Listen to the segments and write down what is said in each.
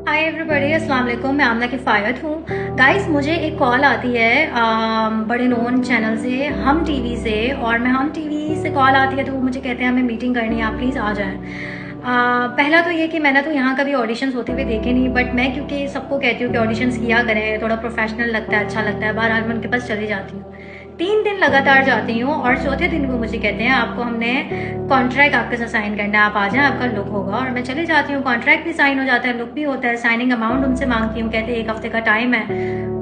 Hi everybody, अस्सलाम वालेकुम। मैं आमना किफ़ायत हूँ। गाइस, मुझे एक कॉल आती है बड़े नोन चैनल से, हम टीवी से, और मैं हम टीवी से कॉल आती है तो वो मुझे कहते हैं हमें मीटिंग करनी है, आप प्लीज़ आ जाएं। पहला तो ये कि मैंने तो यहाँ कभी ऑडिशंस होते हुए देखे नहीं, बट मैं क्योंकि सबको कहती हूँ कि ऑडिशंस किया करें, थोड़ा प्रोफेशनल लगता है, अच्छा लगता है, बहरहाल मैं उनके पास चली जाती हूँ। 3 दिन लगातार जाती हूँ और चौथे दिन वो मुझे कहते हैं आपको हमने कॉन्ट्रैक्ट आपके साथ साइन करना है, आप आ जाएं, आपका लुक होगा। और मैं चली जाती हूँ, कॉन्ट्रैक्ट भी साइन हो जाता है, लुक भी होता है, साइनिंग अमाउंट उनसे मांगती हूँ, कहते हैं 1 हफ्ते का टाइम है।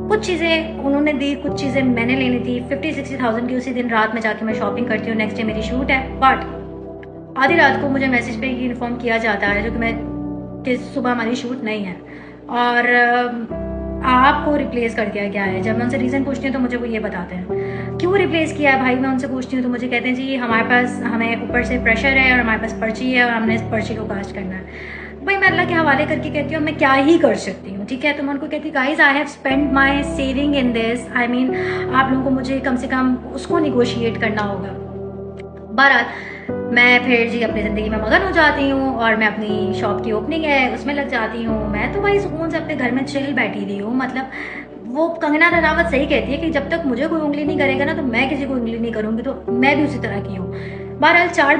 कुछ चीज़ें उन्होंने दी, कुछ चीज़ें मैंने लेनी थी। 50-60,000 की उसी दिन रात में जाके मैं शॉपिंग करती हूँ, नेक्स्ट डे मेरी शूट है। बट आधी रात को मुझे मैसेज पे ये इन्फॉर्म किया जाता है जो कि सुबह हमारी शूट नहीं है और आपको रिप्लेस कर दिया गया है। जब मैं उनसे रीज़न पूछती हूँ तो मुझे वो ये बताते हैं क्यों रिप्लेस किया है भाई। मैं उनसे पूछती हूँ तो मुझे कहते हैं जी हमारे पास, हमें ऊपर से प्रेशर है और हमारे पास पर्ची है और हमने इस पर्ची को कास्ट करना है। भाई मैं अल्लाह के हवाले करके कहती हूँ मैं क्या ही कर सकती हूँ, ठीक है। तो मैं उनको कहती हूँ guys I have spend my saving in this, I mean आप लोगों को मुझे कम से कम उसको निगोशिएट करना होगा। बहरहाल मैं फिर जी अपनी ज़िंदगी में मगन हो जाती हूँ और मैं अपनी शॉप की ओपनिंग है उसमें लग जाती हूँ। मैं तो भाई सुकून से अपने घर में चिल बैठी रही हूँ। मतलब वो कंगना रनावत सही कहती है कि जब तक मुझे कोई उंगली नहीं करेगा ना तो मैं किसी को उंगली नहीं करूँगी, तो मैं भी उसी तरह की हूँ। बहरहाल 4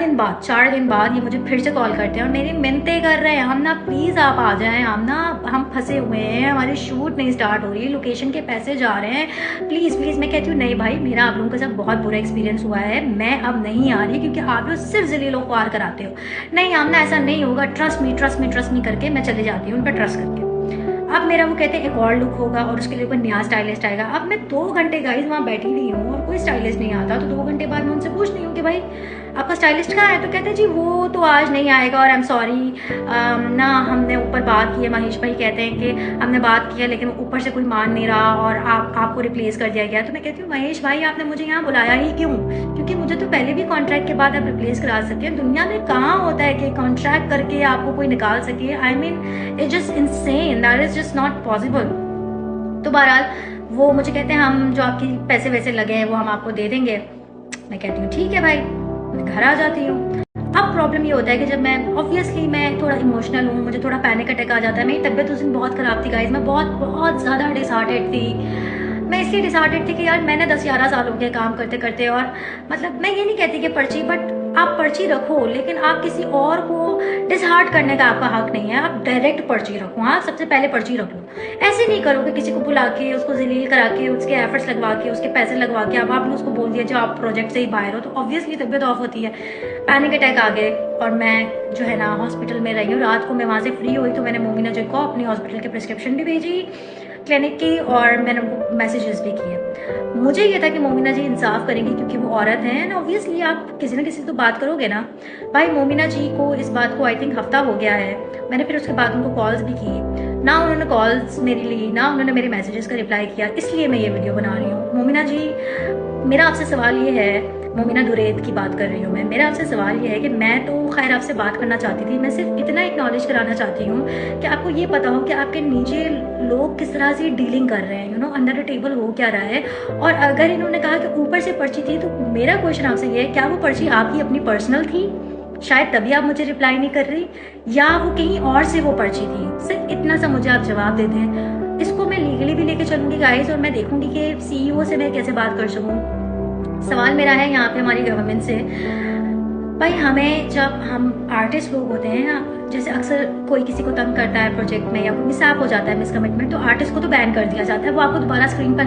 दिन बाद ये मुझे फिर से कॉल करते हैं और मेरी मिन्नतें कर रहे हैं, आमना प्लीज़ आप आ जाएं, आमना हम फंसे हुए हैं, हमारी शूट नहीं स्टार्ट हो रही, लोकेशन के पैसे जा रहे हैं, प्लीज़ प्लीज़। मैं कहती हूँ नहीं भाई, मेरा आप लोगों के साथ बहुत बुरा एक्सपीरियंस हुआ है, मैं अब नहीं आ रही क्योंकि आप लोग सिर्फ ज़लील ख्वार कराते हो। नहीं आमना ऐसा नहीं होगा, ट्रस्ट मी करके मैं चले जाती हूँ उन पर ट्रस्ट करके। अब मेरा वो कहते हैं एक और लुक होगा और उसके लिए कोई नया स्टाइलिस्ट आएगा। अब मैं 2 घंटे गाइस वहाँ बैठी हुई हूँ और कोई स्टाइलिस्ट नहीं आता, तो 2 घंटे बाद मैं उनसे पूछती हूँ कि भाई आपका स्टाइलिस्ट कहाँ है। तो कहते हैं जी वो तो आज नहीं आएगा और आई एम सॉरी ना, हमने ऊपर बात की है, महेश भाई कहते हैं कि हमने बात की है लेकिन ऊपर से कोई मान नहीं रहा और आपको रिप्लेस कर दिया गया। तो मैं कहती हूँ महेश भाई आपने मुझे यहाँ बुलाया ही क्यों, क्योंकि मुझे तो पहले भी कॉन्ट्रैक्ट के बाद आप रिप्लेस करा सकते हैं। दुनिया में कहाँ होता है कि कॉन्ट्रैक्ट करके आपको कोई निकाल सके। आई mean it's just insane, that is just not possible. तो बहरहाल वो मुझे कहते हैं हम जो आपके पैसे वैसे लगे हैं वो हम आपको दे देंगे। मैं कहती हूँ ठीक है भाई, मैं घर आ जाती हूँ। अब प्रॉब्लम ये होता है कि जब मैं ऑब्वियसली मैं थोड़ा इमोशनल हूँ, मुझे थोड़ा पैनिक अटैक आ जाता है। मेरी तबीयत उस दिन बहुत ख़राब थी गाइज, मैं बहुत बहुत ज़्यादा डिसहार्टेड थी। मैं इसलिए डिसहार्टेड थी कि यार मैंने 10-11 साल हो गए काम करते करते, और मतलब मैं ये नहीं कहती कि पर्ची, बट आप पर्ची रखो लेकिन आप किसी और को डिसहार्ट करने का आपका हक नहीं है। आप डायरेक्ट पर्ची रखो, हाँ सबसे पहले पर्ची रख लो। ऐसे नहीं करो कि किसी को बुला के उसको जलील करा के उसके एफर्ट्स लगवा के उसके पैसे लगवा के अब आपने उसको बोल दिया जो आप प्रोजेक्ट से ही बाहर हो, तो ऑब्वियसली तबीयत ऑफ होती है, पैनिक अटैक आ गए और मैं जो है ना हॉस्पिटल में रही हूँ। रात को मैं वहाँ से फ्री हुई तो मैंने मोमिना जी को अपनी हॉस्पिटल की प्रिस्क्रिप्शन भी भेजी क्लिनिक की और मैंने उनको मैसेजेस भी किए। मुझे ये था कि मोमिना जी इंसाफ करेंगी क्योंकि वो औरत हैं एंड ऑब्वियसली आप किसी न किसी से तो बात करोगे ना। भाई मोमिना जी को इस बात को आई थिंक हफ्ता हो गया है। मैंने फिर उसके बाद उनको कॉल्स भी की, ना उन्होंने कॉल्स मेरी ली, ना उन्होंने मेरे मैसेजेस का रिप्लाई किया। इसलिए मैं ये वीडियो बना रही हूँ। मोमिना जी, मेरा आपसे सवाल ये है, मोमिना दुरैद की बात कर रही हूँ मैं, मेरा आपसे सवाल ये है कि मैं तो खैर आपसे बात करना चाहती थी, मैं सिर्फ इतना एक्नॉलेज कराना चाहती हूँ कि आपको ये पता हो कि आपके नीचे लोग किस तरह से डीलिंग कर रहे हैं, you know under the table हो क्या रहा है। और अगर इन्होंने कहा कि ऊपर से पर्ची थी तो मेरा क्वेश्चन आपसे ये है, क्या वो पर्ची आपकी अपनी पर्सनल थी, शायद तभी आप मुझे रिप्लाई नहीं कर रही, या वो कहीं और से वो पर्ची थी। सिर्फ इतना सा मुझे आप जवाब देते हैं। इसको मैं लीगली भी लेके चलूंगी गाइस और मैं देखूंगी कि CEO से मैं कैसे बात कर सकूँ। सवाल मेरा है यहाँ पे हमारी गवर्नमेंट से, भाई हमें जब हम आर्टिस्ट लोग होते हैं ना, जैसे अक्सर कोई किसी को तंग करता है प्रोजेक्ट में या कोई मिसहैप हो जाता है, मिसकमिटमेंट, तो आर्टिस्ट को तो बैन कर दिया जाता है, वो आपको दोबारा स्क्रीन पर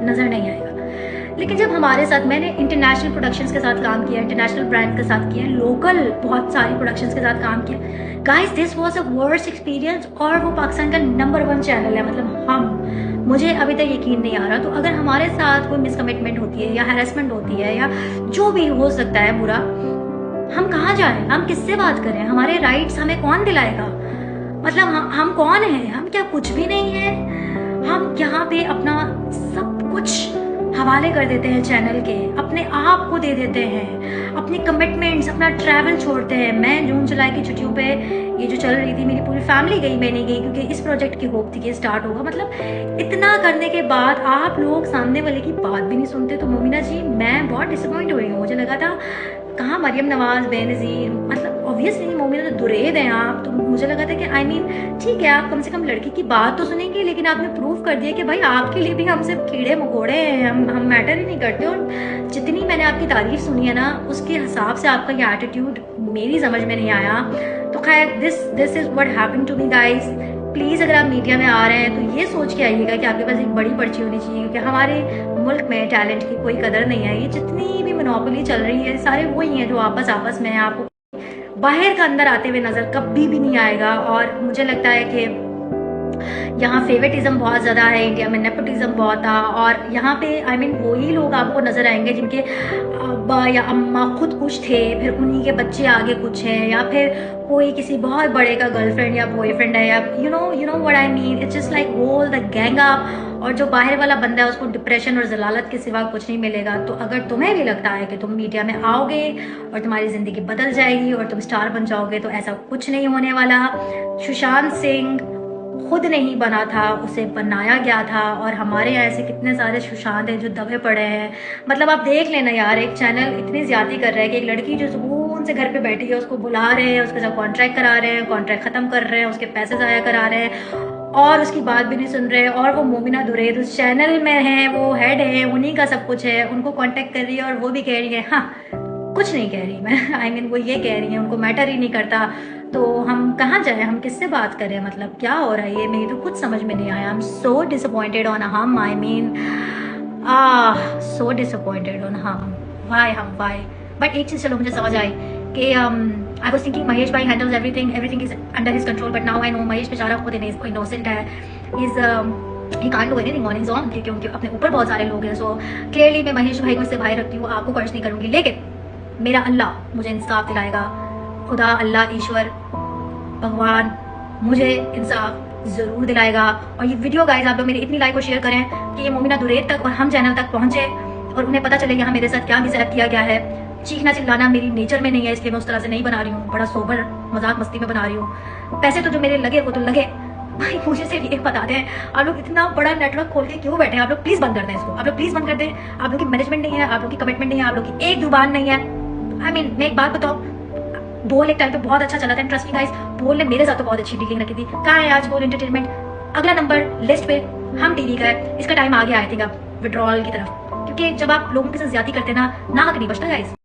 नजर नहीं आएगा। लेकिन जब हमारे साथ, मैंने इंटरनेशनल प्रोडक्शंस के साथ काम किया, इंटरनेशनल ब्रांड के साथ किया, लोकल बहुत सारी प्रोडक्शंस के साथ काम किया guys, this was a worst experience. और वो पाकिस्तान का नंबर 1 चैनल है, मतलब मुझे अभी तक यकीन नहीं आ रहा। तो अगर हमारे साथ कोई मिसकमिटमेंट होती है या हैरेसमेंट होती है या जो भी हो सकता है बुरा, हम कहाँ जाएं, हम किससे बात करें, हमारे राइट्स हमें कौन दिलाएगा। मतलब हम कौन हैं, हम क्या कुछ भी नहीं है। हम यहाँ पे अपना सब कुछ हवाले कर देते हैं चैनल के, अपने आप को दे देते हैं, अपनी कमिटमेंट्स, अपना ट्रैवल छोड़ते हैं। मैं जून जुलाई की छुट्टियों पे ये जो चल रही थी, मेरी पूरी फैमिली गई, मैं नहीं गई क्योंकि इस प्रोजेक्ट की होप थी कि स्टार्ट होगा। मतलब इतना करने के बाद आप लोग सामने वाले की बात भी नहीं सुनते। तो मोमिना जी मैं बहुत डिसअपॉइंट हुई हूँ। मुझे लगा था कहाँ मरियम नवाज, बेनज़ीर, मतलब ऑब्वियसली मोमिना तो दुरेद हैं आप, तो मुझे लगा था कि आई मीन ठीक है आप कम से कम लड़की की बात तो सुनेंगे, लेकिन आपने प्रूव कर दिया कि भाई आपके लिए भी हम सिर्फ कीड़े मकोड़े हैं, हम मैटर ही नहीं करते। और जितनी मैंने आपकी तारीफ सुनी है ना, उसके हिसाब से आपका ये एटीट्यूड मेरी समझ में नहीं आया। तो खैर this is what happened to me guys. Please अगर आप मीडिया में आ रहे हैं तो ये सोच के आइएगा कि आपके पास एक बड़ी पर्ची होनी चाहिए, क्योंकि हमारे मुल्क में टैलेंट की कोई कदर नहीं है। ये जितनी भी मोनोपोली चल रही है सारे वही हैं जो आपस में हैं, आपको बाहर का अंदर आते हुए नज़र कभी भी नहीं आएगा। और मुझे लगता है कि यहाँ फेवरेटिज्म बहुत ज़्यादा है, इंडिया में नेपोटिज्म बहुत था, और यहाँ पे आई मीन वही लोग आपको नज़र आएंगे जिनके अब्बा या अम्मा खुद कुछ थे, फिर उन्हीं के बच्चे आगे कुछ हैं, या फिर कोई किसी बहुत बड़े का गर्लफ्रेंड या बॉयफ्रेंड है, या you know what I mean, it's just like whole the gang up. और जो बाहर वाला बंदा है उसको डिप्रेशन और जलालत के सिवा कुछ नहीं मिलेगा। तो अगर तुम्हें भी लगता है कि तुम मीडिया में आओगे और तुम्हारी ज़िंदगी बदल जाएगी और तुम स्टार बन जाओगे, तो ऐसा कुछ नहीं होने वाला। सुशांत सिंह खुद नहीं बना था, उसे बनाया गया था, और हमारे यहाँ ऐसे कितने सारे सुशांत हैं जो दबे पड़े हैं। मतलब आप देख लेना यार, एक चैनल इतनी ज्यादा कर रहा है कि एक लड़की जो सुकून से घर पे बैठी है उसको बुला रहे हैं, उसके साथ कॉन्ट्रैक्ट करा रहे हैं, कॉन्ट्रैक्ट खत्म कर रहे हैं, उसके पैसे ज़ाया करा रहे हैं और उसकी बात भी नहीं सुन रहे। और वो मोमिना दुरेद उस चैनल में है, वो हेड है, उन्हीं का सब कुछ है, उनको कॉन्टेक्ट कर रही है और वो भी कह रही है हाँ कुछ नहीं कह रही मैं आई मीन वो ये कह रही है उनको मैटर ही नहीं करता। तो हम कहाँ जाए, हम किससे बात करें, मतलब क्या हो रहा है ये मेरी तो कुछ समझ में नहीं आया। I am so disappointed on हम, I mean so disappointed on हम, वाई। बट एक चीज़ चलो मुझे समझ आई कि आई वाज थिंकिंग महेश भाई handles everything is under his control, but now I know Mahesh बेचारा खुद इनोसेंट है, he can't do anything on his own, क्योंकि उनके अपने ऊपर बहुत सारे लोग हैं। सो क्लियरली मैं महेश भाई को इससे भाई रखती हूँ, आपको कर्ज नहीं करूँगी, लेकिन मेरा अल्लाह मुझे इंसाफ दिलाएगा, खुदा अल्लाह ईश्वर भगवान मुझे इंसाफ ज़रूर दिलाएगा। और ये वीडियो गाइस आप लोग मेरी इतनी लाइक और शेयर करें कि ये मोमिना दुरेद तक और हम चैनल तक पहुँचे और उन्हें पता चले यहाँ मेरे साथ क्या मिसहैप किया गया है। चीखना चिल्लाना मेरी नेचर में नहीं है, इसलिए मैं उस तरह से नहीं बना रही हूँ, बड़ा सोबर मजाक मस्ती में बना रही हूँ। पैसे तो जो मेरे लगे वो तो लगे। भाई मुझे सिर्फ ये बता दें, आप लोग इतना बड़ा नेटवर्क खोल के क्यों बैठे हैं? आप लोग प्लीज़ बंद कर दें इसको, आप लोग प्लीज़ बंद कर दें। आप लोग की मैनेजमेंट नहीं है, आप लोग की कमिटमेंट नहीं है, आप लोग की एक जुबान नहीं है। आई मीन मैं एक बात बताऊँ, बोल एक टाइम पे बहुत अच्छा चला था, ट्रस्ट मी गाइस, बोल ने मेरे साथ तो बहुत अच्छी डीलिंग रखी थी। कहाँ है आज बोल एंटरटेनमेंट? अगला नंबर लिस्ट पे हम टीवी का है, इसका टाइम आ गया आई थिंक अब विड्रॉल की तरफ, क्योंकि जब आप लोगों के साथ ज्यादा करते हैं ना हक नहीं बचता गाइस।